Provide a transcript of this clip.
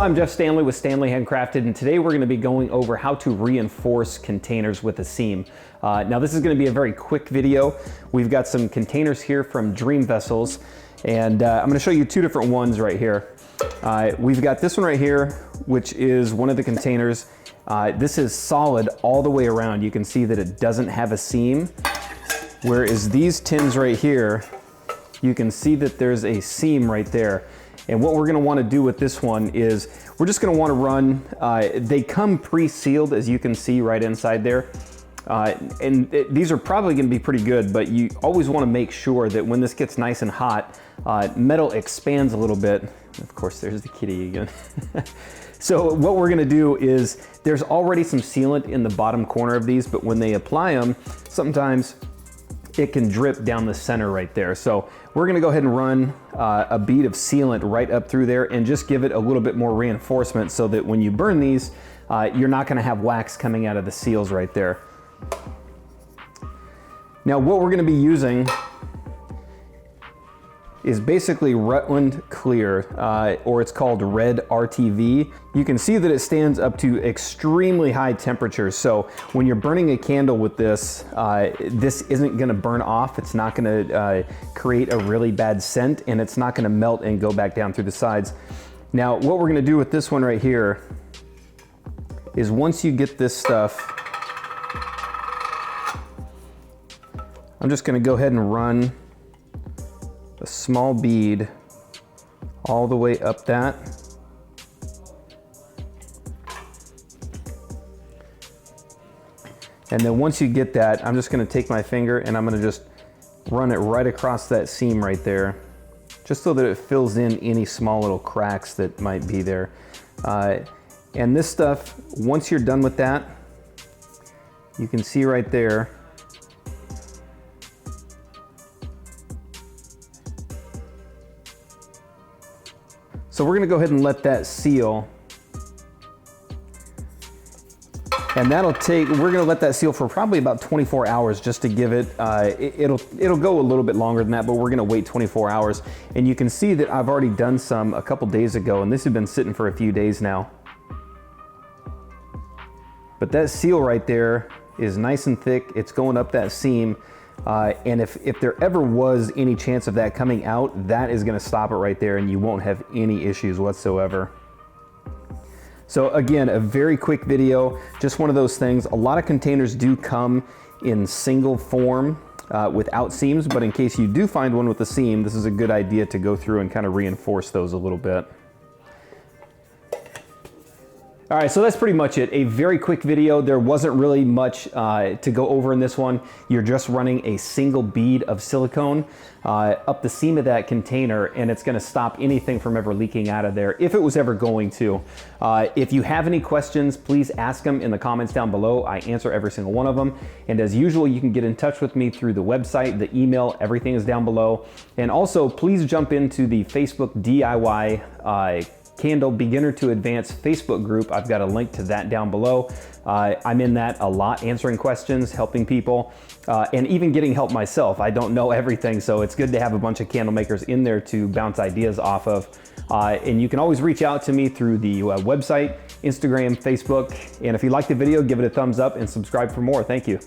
I'm Jeff Stanley with Standley Handcrafted, and today we're going to be going over how to reinforce containers with a seam. Now this is going to be a very quick video. We've got some containers here from Dream Vessels, and I'm going to show you two different ones right here. We've got this one right here, which is one of the containers. This is solid all the way around. You can see that it doesn't have a seam, whereas these tins right here, you can see that there's a seam right there. And what we're going to want to do with this one is we're just going to want to run, they come pre-sealed, as you can see right inside there. These are probably going to be pretty good, but you always want to make sure that when this gets nice and hot, metal expands a little bit. Of course, there's the kitty again. So what we're going to do is there's already some sealant in the bottom corner of these, but when they apply them, sometimes it can drip down the center right there. So we're going to go ahead and run a bead of sealant right up through there and just give it a little bit more reinforcement so that when you burn these, you're not going to have wax coming out of the seals right there. Now what we're going to be using is basically Rutland Clear, or it's called Red RTV. You can see that it stands up to extremely high temperatures. So when you're burning a candle with this, this isn't gonna burn off. It's not gonna create a really bad scent, and it's not gonna melt and go back down through the sides. Now, what we're gonna do with this one right here is once you get this stuff, I'm just gonna go ahead and run a small bead all the way up that. And then once you get that, I'm just gonna take my finger and I'm gonna just run it right across that seam right there, just so that it fills in any small little cracks that might be there. And this stuff, once you're done with that, you can see right there, so we're gonna go ahead and let that seal. And that'll take, we're gonna let that seal for probably about 24 hours just to give it, it'll go a little bit longer than that, but we're gonna wait 24 hours. And you can see that I've already done some a couple days ago, and this has been sitting for a few days now. But that seal right there is nice and thick. It's going up that seam. And if there ever was any chance of that coming out, that is going to stop it right there, and you won't have any issues whatsoever. So again, a very quick video, just one of those things. A lot of containers do come in single form without seams, but in case you do find one with a seam, this is a good idea to go through and kind of reinforce those a little bit. All right, so that's pretty much it. A very quick video. There wasn't really much to go over in this one. You're just running a single bead of silicone up the seam of that container, and it's gonna stop anything from ever leaking out of there, if it was ever going to. If you have any questions, please ask them in the comments down below. I answer every single one of them. And as usual, you can get in touch with me through the website, the email, everything is down below. And also, please jump into the Facebook DIY Candle Beginner to Advanced Facebook group. I've got a link to that down below. I'm in that a lot, answering questions, helping people, and even getting help myself. I don't know everything, so it's good to have a bunch of candle makers in there to bounce ideas off of. And you can always reach out to me through the website, Instagram, Facebook, and if you like the video, give it a thumbs up and subscribe for more. Thank you.